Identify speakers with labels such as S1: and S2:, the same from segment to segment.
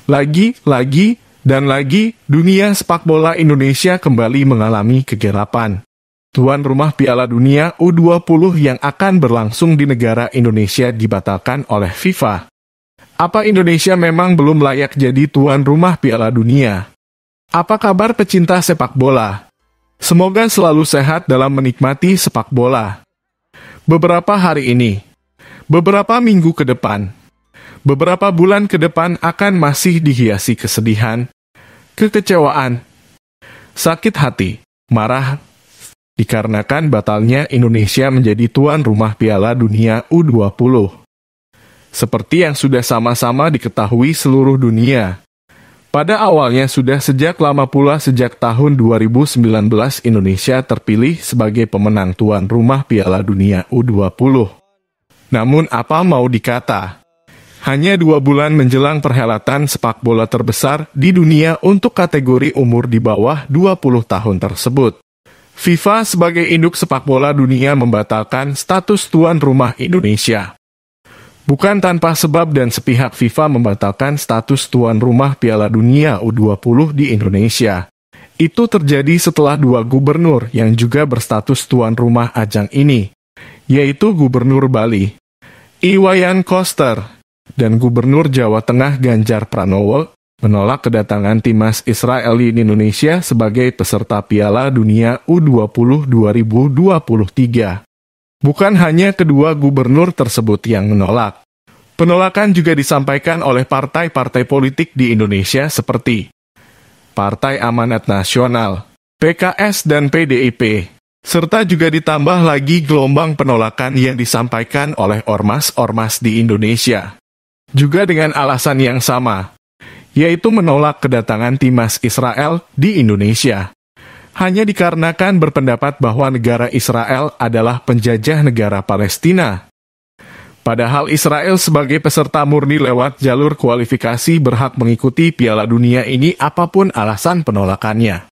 S1: Lagi, dan lagi, dunia sepak bola Indonesia kembali mengalami kegelapan. Tuan rumah Piala Dunia U20 yang akan berlangsung di negara Indonesia dibatalkan oleh FIFA. Apa Indonesia memang belum layak jadi tuan rumah Piala Dunia? Apa kabar pecinta sepak bola? Semoga selalu sehat dalam menikmati sepak bola. Beberapa hari ini, beberapa minggu ke depan, beberapa bulan ke depan akan masih dihiasi kesedihan, kekecewaan, sakit hati, marah, dikarenakan batalnya Indonesia menjadi tuan rumah Piala Dunia U20. Seperti yang sudah sama-sama diketahui seluruh dunia. Pada awalnya sudah sejak lama pula sejak tahun 2019 Indonesia terpilih sebagai pemenang tuan rumah Piala Dunia U20. Namun apa mau dikata? Hanya 2 bulan menjelang perhelatan sepak bola terbesar di dunia untuk kategori umur di bawah 20 tahun tersebut, FIFA sebagai induk sepak bola dunia membatalkan status tuan rumah Indonesia. Bukan tanpa sebab dan sepihak FIFA membatalkan status tuan rumah Piala Dunia U20 di Indonesia. Itu terjadi setelah 2 gubernur yang juga berstatus tuan rumah ajang ini, yaitu Gubernur Bali, Iwayan Koster, dan Gubernur Jawa Tengah Ganjar Pranowo, menolak kedatangan timnas Israel di Indonesia sebagai peserta Piala Dunia U20 2023. Bukan hanya kedua gubernur tersebut yang menolak. Penolakan juga disampaikan oleh partai-partai politik di Indonesia seperti Partai Amanat Nasional, PKS dan PDIP, serta juga ditambah lagi gelombang penolakan yang disampaikan oleh ormas-ormas di Indonesia. Juga dengan alasan yang sama, yaitu menolak kedatangan timnas Israel di Indonesia. Hanya dikarenakan berpendapat bahwa negara Israel adalah penjajah negara Palestina. Padahal Israel sebagai peserta murni lewat jalur kualifikasi berhak mengikuti Piala Dunia ini apapun alasan penolakannya.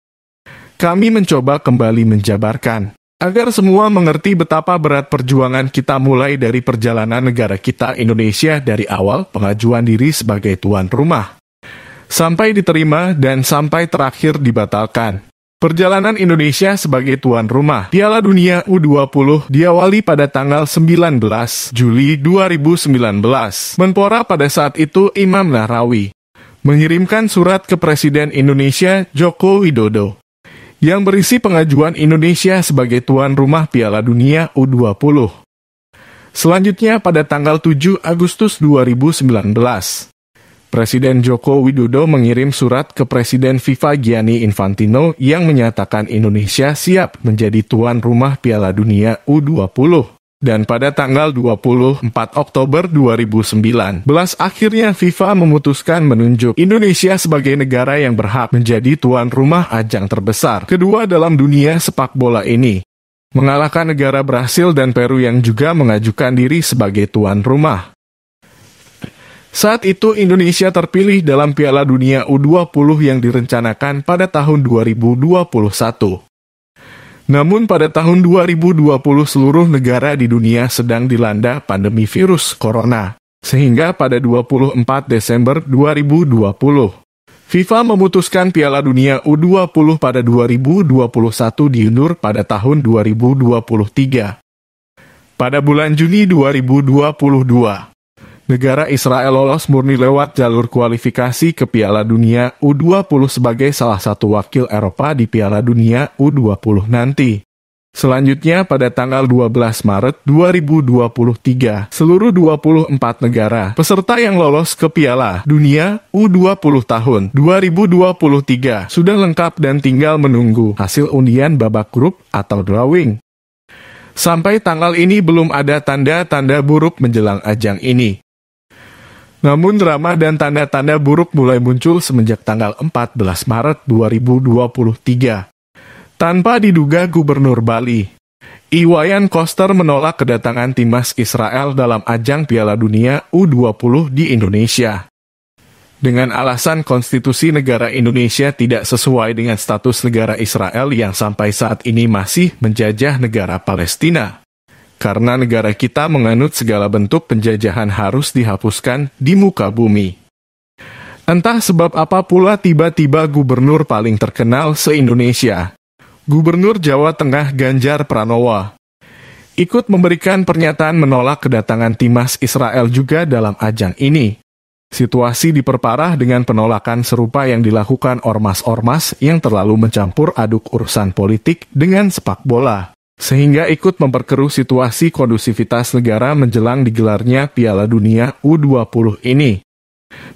S1: Kami mencoba kembali menjabarkan, agar semua mengerti betapa berat perjuangan kita mulai dari perjalanan negara kita Indonesia dari awal pengajuan diri sebagai tuan rumah, sampai diterima dan sampai terakhir dibatalkan. Perjalanan Indonesia sebagai tuan rumah Piala Dunia U20 diawali pada tanggal 19 Juli 2019. Menpora pada saat itu Imam Nahrawi mengirimkan surat ke Presiden Indonesia Joko Widodo yang berisi pengajuan Indonesia sebagai tuan rumah Piala Dunia U20. Selanjutnya pada tanggal 7 Agustus 2019, Presiden Joko Widodo mengirim surat ke Presiden FIFA Gianni Infantino yang menyatakan Indonesia siap menjadi tuan rumah Piala Dunia U20. Dan pada tanggal 24 Oktober 2019, akhirnya FIFA memutuskan menunjuk Indonesia sebagai negara yang berhak menjadi tuan rumah ajang terbesar kedua dalam dunia sepak bola ini, mengalahkan negara Brasil dan Peru yang juga mengajukan diri sebagai tuan rumah. Saat itu Indonesia terpilih dalam Piala Dunia U20 yang direncanakan pada tahun 2021. Namun pada tahun 2020 seluruh negara di dunia sedang dilanda pandemi virus corona, sehingga pada 24 Desember 2020, FIFA memutuskan Piala Dunia U20 pada 2021 diundur pada tahun 2023. Pada bulan Juni 2022, negara Israel lolos murni lewat jalur kualifikasi ke Piala Dunia U20 sebagai salah satu wakil Eropa di Piala Dunia U20 nanti. Selanjutnya pada tanggal 12 Maret 2023, seluruh 24 negara peserta yang lolos ke Piala Dunia U20 tahun 2023 sudah lengkap dan tinggal menunggu hasil undian babak grup atau drawing. Sampai tanggal ini belum ada tanda-tanda buruk menjelang ajang ini. Namun drama dan tanda-tanda buruk mulai muncul semenjak tanggal 14 Maret 2023. Tanpa diduga Gubernur Bali, Iwayan Koster menolak kedatangan timnas Israel dalam ajang Piala Dunia U20 di Indonesia. Dengan alasan konstitusi negara Indonesia tidak sesuai dengan status negara Israel yang sampai saat ini masih menjajah negara Palestina. Karena negara kita menganut segala bentuk penjajahan harus dihapuskan di muka bumi. Entah sebab apa pula tiba-tiba gubernur paling terkenal se-Indonesia, Gubernur Jawa Tengah Ganjar Pranowo, ikut memberikan pernyataan menolak kedatangan timnas Israel juga dalam ajang ini. Situasi diperparah dengan penolakan serupa yang dilakukan ormas-ormas yang terlalu mencampur aduk urusan politik dengan sepak bola, sehingga ikut memperkeruh situasi kondusivitas negara menjelang digelarnya Piala Dunia U20 ini.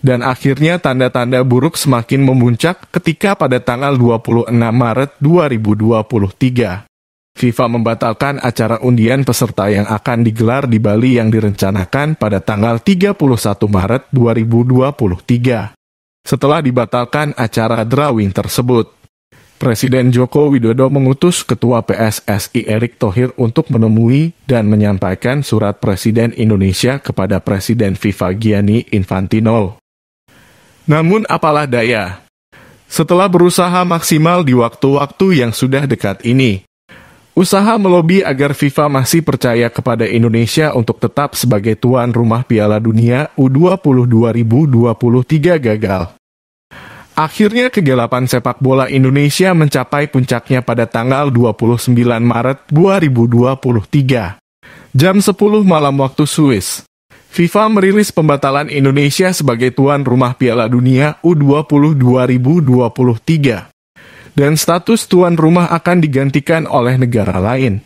S1: Dan akhirnya tanda-tanda buruk semakin memuncak ketika pada tanggal 26 Maret 2023. FIFA membatalkan acara undian peserta yang akan digelar di Bali yang direncanakan pada tanggal 31 Maret 2023. Setelah dibatalkan acara drawing tersebut, Presiden Joko Widodo mengutus Ketua PSSI Erick Thohir untuk menemui dan menyampaikan surat Presiden Indonesia kepada Presiden FIFA Gianni Infantino. Namun apalah daya, setelah berusaha maksimal di waktu-waktu yang sudah dekat ini, usaha melobi agar FIFA masih percaya kepada Indonesia untuk tetap sebagai tuan rumah Piala Dunia U20 2023 gagal. Akhirnya kegelapan sepak bola Indonesia mencapai puncaknya pada tanggal 29 Maret 2023. Jam 10 malam waktu Swiss, FIFA merilis pembatalan Indonesia sebagai tuan rumah Piala Dunia U20 2023. Dan status tuan rumah akan digantikan oleh negara lain.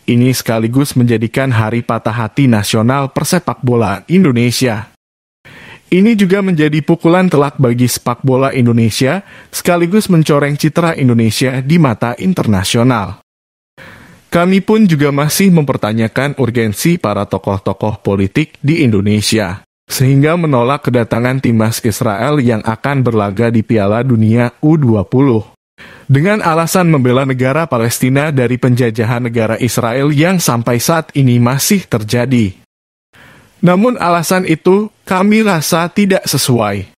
S1: Ini sekaligus menjadikan hari patah hati nasional persepak bola Indonesia. Ini juga menjadi pukulan telak bagi sepak bola Indonesia, sekaligus mencoreng citra Indonesia di mata internasional. Kami pun juga masih mempertanyakan urgensi para tokoh-tokoh politik di Indonesia, sehingga menolak kedatangan timnas Israel yang akan berlaga di Piala Dunia U20. Dengan alasan membela negara Palestina dari penjajahan negara Israel yang sampai saat ini masih terjadi. Namun alasan itu kami rasa tidak sesuai.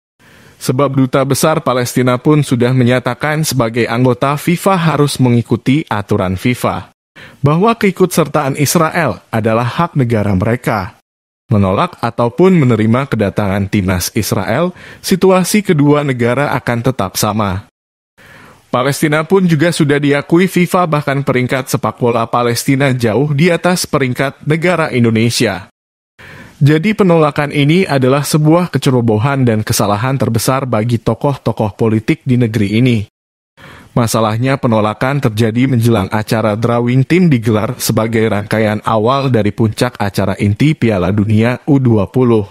S1: Sebab Duta Besar Palestina pun sudah menyatakan sebagai anggota FIFA harus mengikuti aturan FIFA, bahwa keikutsertaan Israel adalah hak negara mereka. Menolak ataupun menerima kedatangan timnas Israel, situasi kedua negara akan tetap sama. Palestina pun juga sudah diakui FIFA, bahkan peringkat sepak bola Palestina jauh di atas peringkat negara Indonesia. Jadi penolakan ini adalah sebuah kecerobohan dan kesalahan terbesar bagi tokoh-tokoh politik di negeri ini. Masalahnya penolakan terjadi menjelang acara drawing tim digelar sebagai rangkaian awal dari puncak acara inti Piala Dunia U20.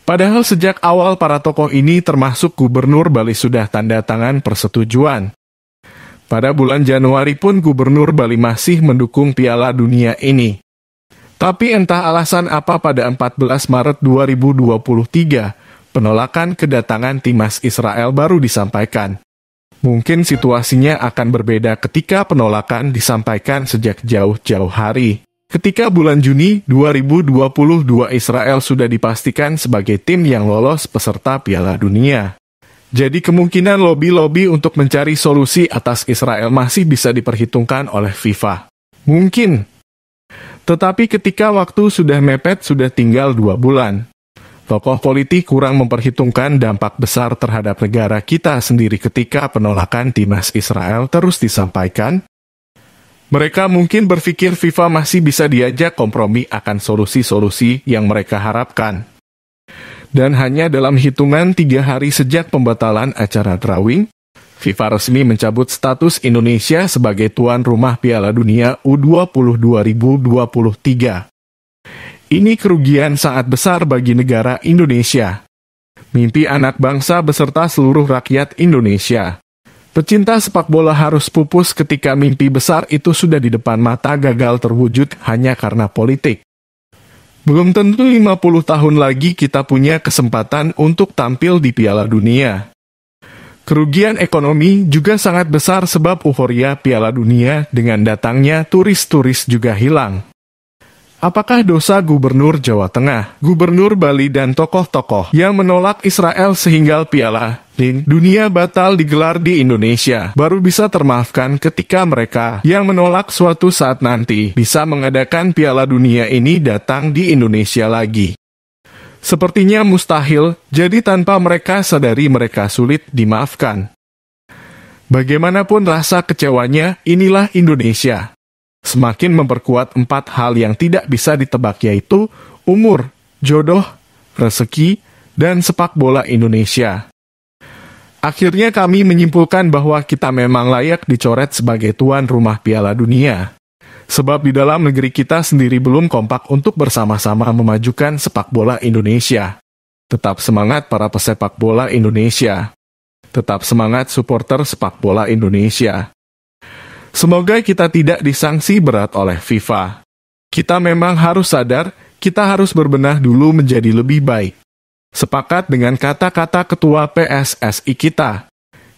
S1: Padahal sejak awal para tokoh ini termasuk Gubernur Bali sudah tanda tangan persetujuan. Pada bulan Januari pun Gubernur Bali masih mendukung Piala Dunia ini. Tapi entah alasan apa pada 14 Maret 2023, penolakan kedatangan timnas Israel baru disampaikan. Mungkin situasinya akan berbeda ketika penolakan disampaikan sejak jauh-jauh hari. Ketika bulan Juni 2022 Israel sudah dipastikan sebagai tim yang lolos peserta Piala Dunia. Jadi kemungkinan lobi-lobi untuk mencari solusi atas Israel masih bisa diperhitungkan oleh FIFA. Mungkin. Tetapi ketika waktu sudah mepet, sudah tinggal 2 bulan. Tokoh politik kurang memperhitungkan dampak besar terhadap negara kita sendiri ketika penolakan timnas Israel terus disampaikan. Mereka mungkin berpikir FIFA masih bisa diajak kompromi akan solusi-solusi yang mereka harapkan. Dan hanya dalam hitungan 3 hari sejak pembatalan acara drawing, FIFA resmi mencabut status Indonesia sebagai tuan rumah Piala Dunia U20 2023. Ini kerugian sangat besar bagi negara Indonesia. Mimpi anak bangsa beserta seluruh rakyat Indonesia. Pecinta sepak bola harus pupus ketika mimpi besar itu sudah di depan mata gagal terwujud hanya karena politik. Belum tentu 50 tahun lagi kita punya kesempatan untuk tampil di Piala Dunia. Kerugian ekonomi juga sangat besar sebab euforia Piala Dunia dengan datangnya turis-turis juga hilang. Apakah dosa Gubernur Jawa Tengah, Gubernur Bali dan tokoh-tokoh yang menolak Israel sehingga Piala Dunia batal digelar di Indonesia baru bisa termaafkan ketika mereka yang menolak suatu saat nanti bisa mengadakan Piala Dunia ini datang di Indonesia lagi? Sepertinya mustahil, jadi tanpa mereka sadari mereka sulit dimaafkan. Bagaimanapun rasa kecewanya, inilah Indonesia. Semakin memperkuat 4 hal yang tidak bisa ditebak, yaitu umur, jodoh, rezeki, dan sepak bola Indonesia. Akhirnya kami menyimpulkan bahwa kita memang layak dicoret sebagai tuan rumah Piala Dunia. Sebab di dalam negeri kita sendiri belum kompak untuk bersama-sama memajukan sepak bola Indonesia. Tetap semangat para pesepak bola Indonesia. Tetap semangat supporter sepak bola Indonesia. Semoga kita tidak disangsi berat oleh FIFA. Kita memang harus sadar, kita harus berbenah dulu menjadi lebih baik. Sepakat dengan kata-kata ketua PSSI kita.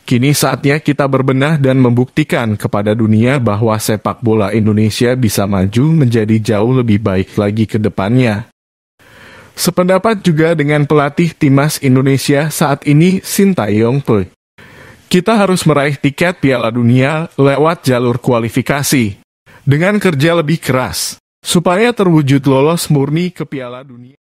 S1: Kini saatnya kita berbenah dan membuktikan kepada dunia bahwa sepak bola Indonesia bisa maju menjadi jauh lebih baik lagi ke depannya. Sependapat juga dengan pelatih timnas Indonesia saat ini, Sintayong. Kita harus meraih tiket Piala Dunia lewat jalur kualifikasi, dengan kerja lebih keras, supaya terwujud lolos murni ke Piala Dunia.